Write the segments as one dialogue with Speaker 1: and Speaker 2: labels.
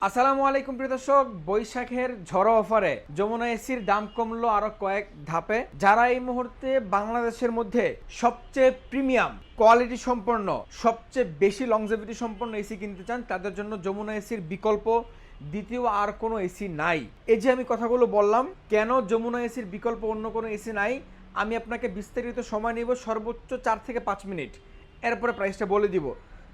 Speaker 1: আসসালামু আলাইকুম প্রিয় দর্শক, বৈশাখের ঝড়ো অফারে যমুনা এসির দাম কমলো আরো কয়েক ধাপে। যারা এই মুহূর্তে বাংলাদেশের মধ্যে সবচেয়ে প্রিমিয়াম কোয়ালিটি সম্পন্ন, সবচেয়ে বেশি লংজেভিটি সম্পন্ন এসি কিনতে চান, তাদের জন্য যমুনা এসির বিকল্প দ্বিতীয় আর কোনো এসি নাই। এই যে আমি কথাগুলো বললাম, কেন যমুনা এসির বিকল্প অন্য কোনো এসি নাই, আমি আপনাকে বিস্তারিত সময় নিব, সর্বোচ্চ 4 থেকে 5 মিনিট, এরপরে প্রাইসটা বলে দিব।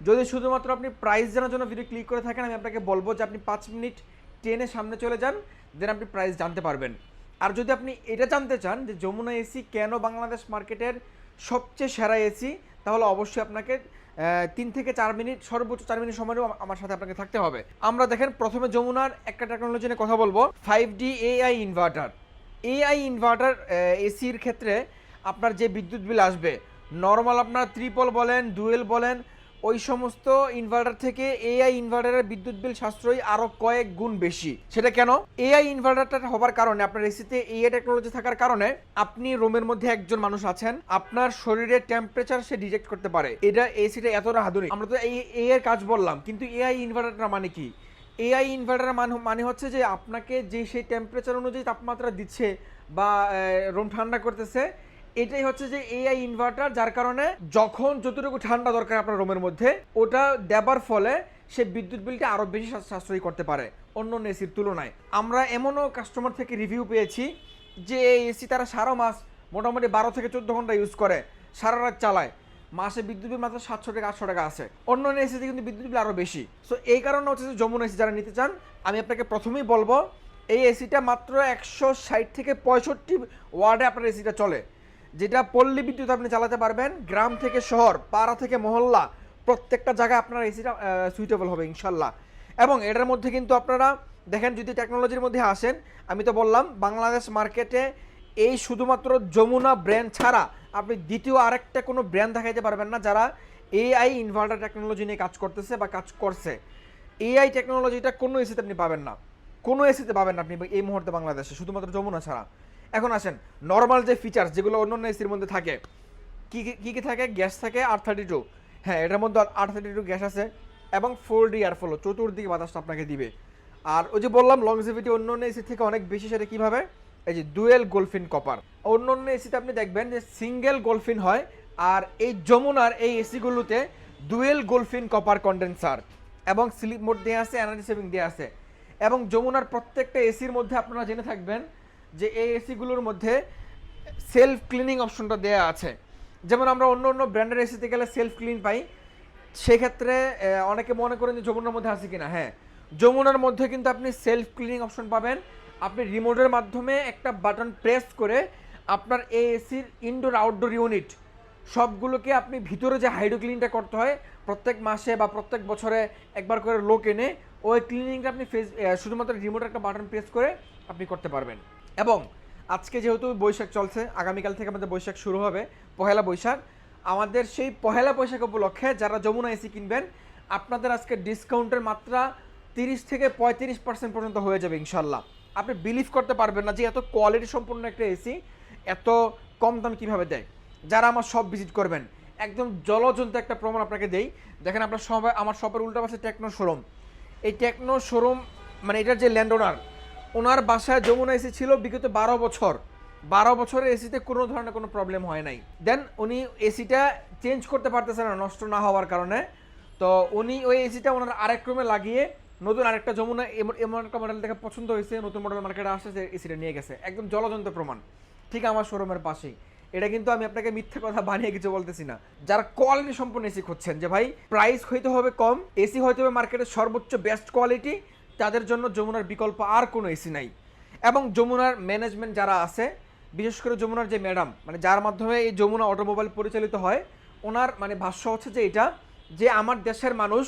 Speaker 1: যদি শুধুমাত্র আপনি প্রাইস জানার জন্য ভিডিও ক্লিক করে থাকেন, আমি আপনাকে বলবো যে আপনি 5 মিনিট টেনে সামনে চলে যান, দেন আপনি প্রাইস জানতে পারবেন। আর যদি আপনি এটা জানতে চান যে যমুনা এসি কেন বাংলাদেশ মার্কেটের সবচেয়ে সেরা এসি, তাহলে অবশ্যই আপনাকে 3 থেকে 4 মিনিট, সর্বোচ্চ 4 মিনিট সময় আমার সাথে আপনাকে থাকতে হবে। আমরা দেখেন প্রথমে যমুনার একটা টেকনোলজি নিয়ে কথা বলবো, 5D AI inverter. AI inverter এসির ক্ষেত্রে আপনার যে বিদ্যুৎ বিল আসবে, নর্মাল আপনার ট্রিপল বলেন, ডুয়েল বলেন, ওই সমস্ত ইনভার্টার থেকে এআই ইনভার্টারের বিদ্যুৎ বিল সাশ্রয়ী আরো কয়েক গুণ বেশি। সেটা কেন? এআই ইনভার্টারটা হবার কারণে, আপনার এসিতে এআই টেকনোলজি থাকার কারণে, আপনি রুমের মধ্যে একজন মানুষ আছেন, আপনার শরীরের টেম্পারেচার সে ডিটেক্ট করতে পারে। এটা এসিটা এতটা আধুনিক। আমরা তো এই এর কাজ বললাম, কিন্তু এআই ইনভার্টারটা মানে কি? এআই ইনভার্টারের মানে হচ্ছে যে আপনাকে যে সেই টেম্পারেচার অনুযায়ী তাপমাত্রা দিচ্ছে বা রুম ঠান্ডা করতেছে, এটাই হচ্ছে যে এআই ইনভার্টার, যার কারণে যখন যতটুকু ঠান্ডা দরকার আপনার রুমের মধ্যে, ওটা দেবার ফলে সে বিদ্যুৎ বিলটা আরও বেশি সাশ্রয়ী করতে পারে অন্য এসির তুলনায়। আমরা এমনও কাস্টমার থেকে রিভিউ পেয়েছি যে এই এসি তারা সারা মাস মোটামুটি 12 থেকে 14 ঘন্টা ইউজ করে, সারা রাত চালায়, মাসে বিদ্যুৎ বিল মাত্র 700 থেকে 800 টাকা আছে। অন্য এসিতে কিন্তু বিদ্যুৎ বিল আরও বেশি। সো এই কারণে হচ্ছে যে যমুনা এসি যারা নিতে চান, আমি আপনাকে প্রথমেই বলবো এই এসিটা মাত্র 160 থেকে 65 ওয়ার্ডে আপনার এসিটা চলে, যেটা পল্লী বিদ্যুৎ আপনি চালাতে পারবেন। গ্রাম থেকে শহর, পাড়া থেকে মহল্লা, প্রত্যেকটা জায়গায় আপনার এসিটা সুইটেবল হবে ইনশাল্লাহ। এবং এটার মধ্যে কিন্তু আপনারা দেখেন, যদি টেকনোলজির মধ্যে আসেন, আমি তো বললাম বাংলাদেশ মার্কেটে এই শুধুমাত্র যমুনা ব্র্যান্ড ছাড়া আপনি দ্বিতীয় আরেকটা কোনো ব্র্যান্ড দেখাইতে পারবেন না যারা এআই ইনভার্টার টেকনোলজি নিয়ে কাজ করতেছে বা কাজ করছে। এআই টেকনোলজিটা কোনো এসিতে আপনি পাবেন না, কোনো এসিতে পাবেন না আপনি এই মুহূর্তে বাংলাদেশে, শুধুমাত্র যমুনা ছাড়া। এখন আসেন নর্মাল যে ফিচার্স যেগুলো অন্য এসির মধ্যে থাকে, কি কি থাকে? গ্যাস থাকে R32, হ্যাঁ এটার মধ্যে R32 গ্যাস আছে, এবং 4D এয়ার ফ্লো, চতুর্দিকে বাতাসটা আপনাকে দিবে। আর ওই যে বললাম লংজিভিটি অন্য এসি থেকে অনেক বেশি, সেটা কীভাবে? এই যে ডুয়েল গোলফিন কপার। অন্য এসিতে আপনি দেখবেন যে সিঙ্গেল গোলফিন হয়, আর এই যমুনার এই এসিগুলোতে ডুয়েল গোলফিন কপার কন্ডেন্সার, এবং স্লিপ মোড দেওয়া আছে, এনার্জি সেভিং দেওয়া আছে। এবং যমুনার প্রত্যেকটা এসির মধ্যে আপনারা জেনে থাকবেন যে এই এসিগুলোর মধ্যে সেলফ ক্লিনিং অপশনটা দেওয়া আছে। যেমন আমরা অন্য ব্র্যান্ডের এসিতে গেলে সেলফ ক্লিন পাই, সেক্ষেত্রে অনেকে মনে করেন যে যমুনার মধ্যে আছে কিনা। হ্যাঁ, যমুনার মধ্যে কিন্তু আপনি সেলফ ক্লিনিং অপশন পাবেন। আপনি রিমোটের মাধ্যমে একটা বাটন প্রেস করে আপনার এই এসির ইনডোর আউটডোর ইউনিট সবগুলোকে আপনি ভিতরে যে হাইড্রো ক্লিনটা করতে হয় প্রত্যেক মাসে বা প্রত্যেক বছরে একবার করে লোক এনে, ওই ক্লিনিংটা আপনি শুধুমাত্র রিমোটের একটা বাটন প্রেস করে আপনি করতে পারবেন। এবং আজকে যেহেতু বৈশাখ চলছে, আগামীকাল থেকে আমাদের বৈশাখ শুরু হবে, পহেলা বৈশাখ। আমাদের সেই পহেলা বৈশাখ উপলক্ষে যারা যমুনা এসি কিনবেন, আপনাদের আজকে ডিসকাউন্টের মাত্রা 30 থেকে 35% পর্যন্ত হয়ে যাবে ইনশাল্লাহ। আপনি বিলিভ করতে পারবেন না যে এত কোয়ালিটি সম্পন্ন একটা এসি এত কম দাম কীভাবে দেয়। যারা আমার শপ ভিজিট করবেন, একদম জলজন্ত একটা প্রমাণ আপনাকে দেই। দেখেন আপনার সবাই আমার শপের উল্টা পাশে টেকনো শোরুম। এই টেকনো শোরুম মানে এটার যে ল্যান্ড ওনার বাসায় যমুনা এসি ছিল বিগত 12 বছর। 12 বছরের এসিতে কোনো ধরনের কোনো প্রবলেম হয় নাই। দেন উনি এসিটা চেঞ্জ করতে পারতেছে না নষ্ট না হওয়ার কারণে, তো উনি ওই এসিটা ওনার আরেক রুমে লাগিয়ে নতুন আরেকটা যমুনা এমন একটা মডেল দেখে পছন্দ হয়েছে, নতুন মডেল মার্কেটে আসছে, এসিটা নিয়ে গেছে। একদম জলজন্ত প্রমাণ, ঠিক আমার শোরুমের পাশেই। এটা কিন্তু আমি আপনাকে মিথ্যে কথা বানিয়ে কিছু বলতেছি না। যারা কোয়ালিটি সম্পন্ন এসি খুঁজছেন, যে ভাই প্রাইস হইতে হবে কম, এসি হইতে হবে মার্কেটের সর্বোচ্চ বেস্ট কোয়ালিটি, তাদের জন্য যমুনার বিকল্প আর কোনো এসি নাই। এবং যমুনার ম্যানেজমেন্ট যারা আছে, বিশেষ করে যমুনার যে ম্যাডাম, মানে যার মাধ্যমে এই যমুনা অটোমোবাইল পরিচালিত হয়, ওনার মানে ভাষ্য হচ্ছে যে এটা, যে আমার দেশের মানুষ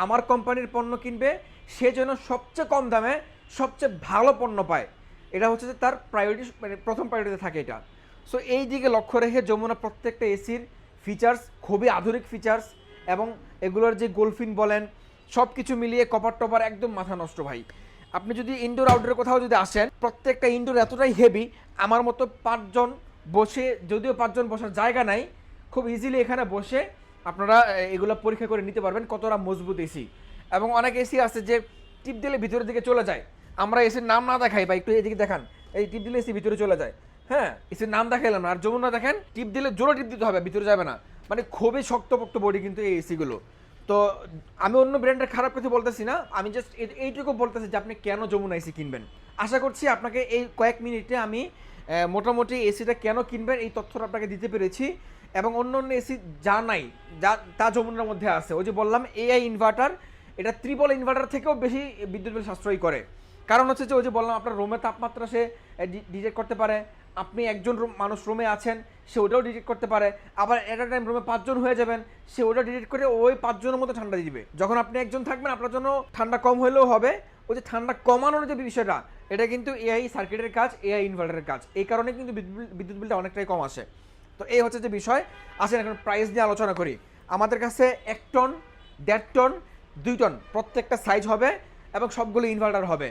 Speaker 1: আমার কোম্পানির পণ্য কিনবে, সে যেন সবচেয়ে কম দামে সবচেয়ে ভালো পণ্য পায়, এটা হচ্ছে যে তার প্রায়োরিটি, মানে প্রথম প্রায়োরিটিতে থাকে এটা। সো এই দিকে লক্ষ্য রেখে যমুনা প্রত্যেকটা এসির ফিচার্স খুবই আধুনিক ফিচার্স, এবং এগুলোর যে গোলফিন বলেন সব কিছু মিলিয়ে কপার টপার একদম মাথা নষ্ট ভাই। আপনি যদি ইনডোর আউটডোর কোথাও যদি আসেন, প্রত্যেকটা ইনডোর এতটাই হেভি, আমার মতো 5 জন বসে, যদিও 5 জন বসার জায়গা নাই, খুব ইজিলি এখানে বসে আপনারা এগুলো পরীক্ষা করে নিতে পারবেন কতটা মজবুত এসি। এবং অনেক এসি আছে যে টিপ দিলে ভিতরের দিকে চলে যায়। আমরা এসির নাম না দেখাই বা একটু এদিকে দেখান, এই টিপ দিলে এসি ভিতরে চলে যায়। হ্যাঁ, এসির নাম দেখাইলাম না। আর যমুনা দেখেন, টিপ দিলে জোরে টিপ দিতে হবে, ভিতরে যাবে না। মানে খুবই শক্তপোক্ত বডি কিন্তু এই এসিগুলো। তো আমি অন্য ব্র্যান্ডের খারাপ কিছু বলতেছি না, আমি জাস্ট এইটুকু বলতেছি যে আপনি কেন যমুনা এসি কিনবেন। আশা করছি আপনাকে এই কয়েক মিনিটে আমি মোটামুটি এসিটা কেন কিনবেন এই তথ্যটা আপনাকে দিতে পেরেছি। এবং অন্য অন্য এসি যা নাই তা যমুনার মধ্যে আছে। ওই যে বললাম এআই ইনভার্টার, এটা ত্রিপল ইনভার্টার থেকেও বেশি বিদ্যুৎ বিল সাশ্রয় করে। কারণ হচ্ছে যে ওই যে বললাম আপনার রুমের তাপমাত্রা সে ডিটেক্ট করতে পারে। আপনি একজন মানুষ রুমে আছেন, সে ওটাও ডিটেক্ট করতে পারে। আবার এট আ টাইম রুমে 5 জন হয়ে যাবেন, সে ওটা ডিটেক্ট করে ওই 5 জনের মতো ঠান্ডা দিবে। যখন আপনি একজন থাকবেন আপনার জন্য ঠান্ডা কম হলেও হবে। ওই যে ঠান্ডা কমানোর যে বিষয়টা, এটা কিন্তু এআই সার্কিটের কাজ, এআই ইনভার্টারের কাজ। এই কারণে কিন্তু বিদ্যুৎ বিলটা অনেকটাই কম আসে। তো এই হচ্ছে যে বিষয়। আসেন এখন প্রাইস নিয়ে আলোচনা করি। আমাদের কাছে 1 টন, 1.5 টন, 2 টন প্রত্যেকটা সাইজ হবে এবং সবগুলো ইনভার্টার হবে।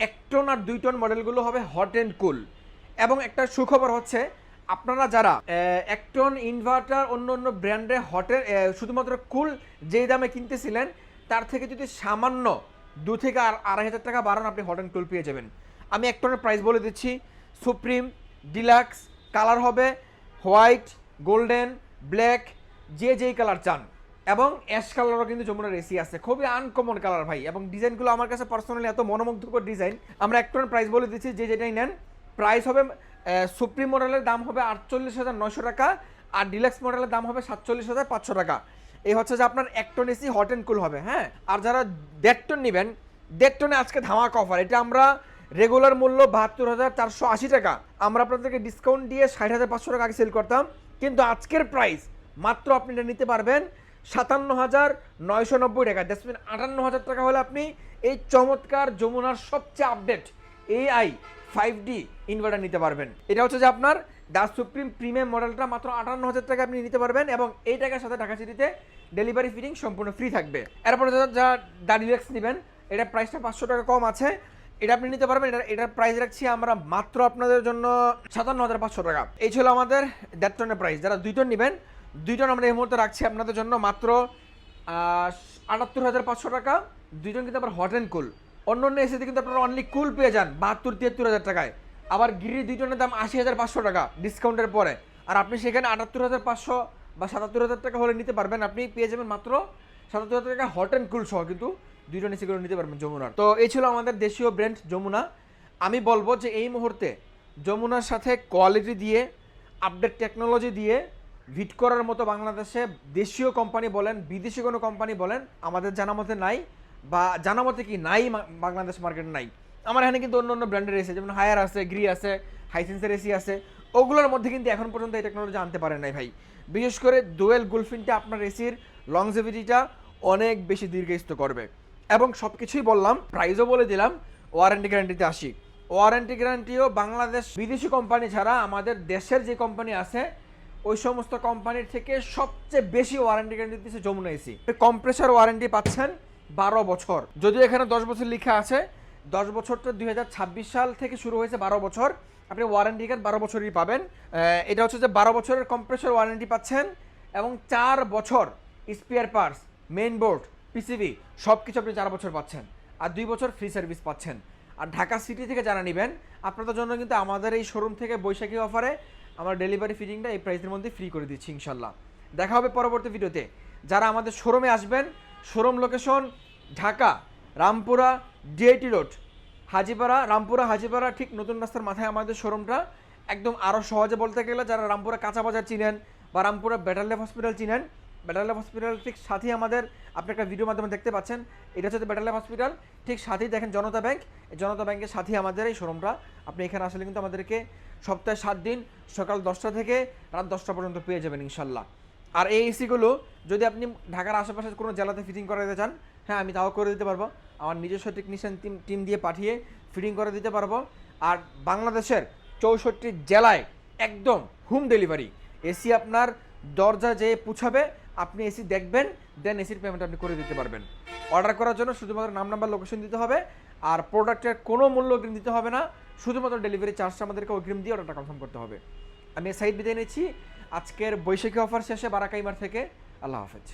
Speaker 1: 1 টন আর 2 টন মডেলগুলো হবে হট অ্যান্ড কুল। এবং একটা সুখবর হচ্ছে, আপনারা যারা 1 টন ইনভার্টার অন্য অন্য ব্র্যান্ডে হটের শুধুমাত্র কুল যেই দামে কিনতেছিলেন, তার থেকে যদি সামান্য 2 থেকে 2,500 টাকা বাড়ান, আপনি হট অ্যান্ড কুল পেয়ে যাবেন। আমি 1 টনের প্রাইস বলে দিচ্ছি। সুপ্রিম ডিলাক্স কালার হবে হোয়াইট, গোল্ডেন, ব্ল্যাক, যে যেই কালার চান। এবং অ্যাশ কালারও কিন্তু যমুনার এসি আছে, খুবই আনকমন কালার ভাই। এবং ডিজাইনগুলো আমার কাছে পার্সোনালি এত মনোমুগ্ধকর ডিজাইন। আমরা 1 টনের প্রাইস বলে দিচ্ছি, যে যেটাই নেন প্রাইস হবে সুপ্রিম মডেলের দাম হবে 48,900 টাকা, আর ডিলাক্স মডেলের দাম হবে 47,500 টাকা। এই হচ্ছে যে আপনার 1 ton AC hot and cool হবে। হ্যাঁ, আর যারা 1.5 টন নেবেন, 1.5 টনে আজকে ধামাকা অফার। এটা আমরা রেগুলার মূল্য 72,480 টাকা, আমরা আপনাদেরকে ডিসকাউন্ট দিয়ে 60,500 টাকা আগে সেল করতাম। কিন্তু আজকের প্রাইস মাত্র আপনি এটা নিতে পারবেন 57,990 টাকা। দ্যাটস মিন 58,000 টাকা হলে আপনি এই চমৎকার যমুনার সবচেয়ে আপডেট এআই 5D ইনভার্টার নিতে পারবেন। এটা হচ্ছে যে আপনার দা সুপ্রিম প্রিমিয়াম মডেলটা মাত্র 58,000 টাকা আপনি নিতে পারবেন। এবং এই টাকার সাথে ঢাকা সিটিতে ডেলিভারি ফিটিং সম্পূর্ণ ফ্রি থাকবে। এরপরে যা দা ডিলাক্স নেবেন, এটা প্রাইসটা 500 টাকা কম আছে, এটা আপনি নিতে পারবেন। এটার প্রাইস রাখছি আমরা মাত্র আপনাদের জন্য 57,500 টাকা। এই ছিল আমাদের 1.5 টনের প্রাইস। যারা 2 টন নেবেন, 2 টন আমরা এই মুহূর্তে রাখছি আপনাদের জন্য মাত্র 78,500 টাকা। 2 টন কিন্তু আবার হট অ্যান্ড কুল। অন্য অন্য এসিতে কিন্তু আপনারা অনলি কুল পেয়ে যান 72-73,000 টাকায়। আবার গিরি 2 টনের দাম 80,500 টাকা ডিসকাউন্টের পরে। আর আপনি সেখানে 78,500 বা 77,000 টাকা হলে নিতে পারবেন, আপনি পেয়ে যাবেন মাত্র 77,000 টাকা হট অ্যান্ড কুল সহ কিন্তু 2 টন এসিগুলো নিতে পারবেন যমুনার। তো এই ছিল আমাদের দেশীয় ব্র্যান্ড যমুনা। আমি বলবো যে এই মুহূর্তে যমুনার সাথে কোয়ালিটি দিয়ে, আপডেট টেকনোলজি দিয়ে ভিট করার মতো বাংলাদেশে দেশীয় কোম্পানি বলেন, বিদেশি কোনো কোম্পানি বলেন, আমাদের জানা মতে নাই, বা জানা মতে কি নাই, বাংলাদেশ মার্কেট নাই। আমার এখানে কিন্তু অন্য অন্য ব্র্যান্ডের এসি, যেমন হায়ার আছে, গ্রি আছে, হাইসেন্সের এসি আছে, ওগুলোর মধ্যে কিন্তু এখন পর্যন্ত এই টেকনোলজি আনতে পারে নাই ভাই। বিশেষ করে ডুয়েল গুলফিনটা আপনার এসির লংজেভিটিটা অনেক বেশি দীর্ঘস্থায়ী করবে। এবং সব কিছুই বললাম, প্রাইসও বলে দিলাম। ওয়ারেন্টি গ্যারান্টিতে আসি। ওয়ারেন্টি গ্যারান্টিও বাংলাদেশ বিদেশি কোম্পানি ছাড়া আমাদের দেশের যে কোম্পানি আছে ওই সমস্ত কোম্পানির থেকে সবচেয়ে বেশি ওয়ারেন্টি গ্যারান্টি দিচ্ছে যমুনা এসি। কম্প্রেসার ওয়ারেন্টি পাচ্ছেন 12 বছর, যদিও এখানে 10 বছর লেখা আছে। 10 বছরটা 2026 সাল থেকে শুরু হয়েছে, 12 বছর। আপনি ওয়ারেন্টি কার্ড 12 বছরই পাবেন। এটা হচ্ছে যে 12 বছরের কম্প্রেসার ওয়ারেন্টি পাচ্ছেন, এবং 4 বছর spare parts, main board, PCB সব কিছু আপনি 4 বছর পাচ্ছেন, আর 2 বছর ফ্রি সার্ভিস পাচ্ছেন। আর ঢাকা সিটি থেকে যারা নেবেন, আপনাদের জন্য কিন্তু আমাদের এই শোরুম থেকে বৈশাখী অফারে আমরা ডেলিভারি ফিটিংটা এই প্রাইসের মধ্যে ফ্রি করে দিচ্ছি ইনশাল্লাহ। দেখা হবে পরবর্তী ভিডিওতে। যারা আমাদের শোরুমে আসবেন, showroom location Dhaka Rampura DIT road, Hajipara, Rampura Hajipara ঠিক নতুন রাস্তার মাথায় আমাদের শোরুমটা। একদম আরও সহজে বলতে গেলে, যারা রামপুরা কাঁচা বাজার চিনেন বা রামপুরা বেটার লাইফ হসপিটাল চিনেন, বেটার লাইফ হসপিটাল ঠিক সাথেই আমাদের, আপনি একটা ভিডিওর মাধ্যমে দেখতে পাচ্ছেন, এটা হচ্ছে বেটার লাইফ হসপিটাল, ঠিক সাথেই দেখেন জনতা ব্যাংক। এই জনতা ব্যাংকের সাথেই আমাদের এই শোরুমটা। আপনি এখানে আসলে কিন্তু আমাদেরকে সপ্তাহে 7 দিন সকাল 10টা থেকে রাত 10টা পর্যন্ত পেয়ে যাবেন ইনশাল্লাহ। আর এই এসিগুলো যদি আপনি ঢাকার আশেপাশে কোনো জেলাতে ফিটিং করে দিতে চান, হ্যাঁ আমি তাও করে দিতে পারবো। আমার নিজস্ব টেকনিশিয়ান টিম দিয়ে পাঠিয়ে ফিটিং করে দিতে পারবো। আর বাংলাদেশের 64 জেলায় একদম হোম ডেলিভারি। এসি আপনার দরজা যেয়ে পৌঁছাবে, আপনি এসি দেখবেন, দেন এসির পেমেন্ট আপনি করে দিতে পারবেন। অর্ডার করার জন্য শুধুমাত্র নাম, নাম্বার, লোকেশন দিতে হবে, আর প্রোডাক্টের কোনো মূল্য অগ্রিম দিতে হবে না। শুধুমাত্র ডেলিভারি চার্জটা আমাদেরকে অগ্রিম দিয়ে অর্ডারটা কনফার্ম করতে হবে। আমি সাইড বিদায় নিচ্ছি আজকের বৈশাখী অফার শেষে বারাকাইমার থেকে। আল্লাহ হাফেজ।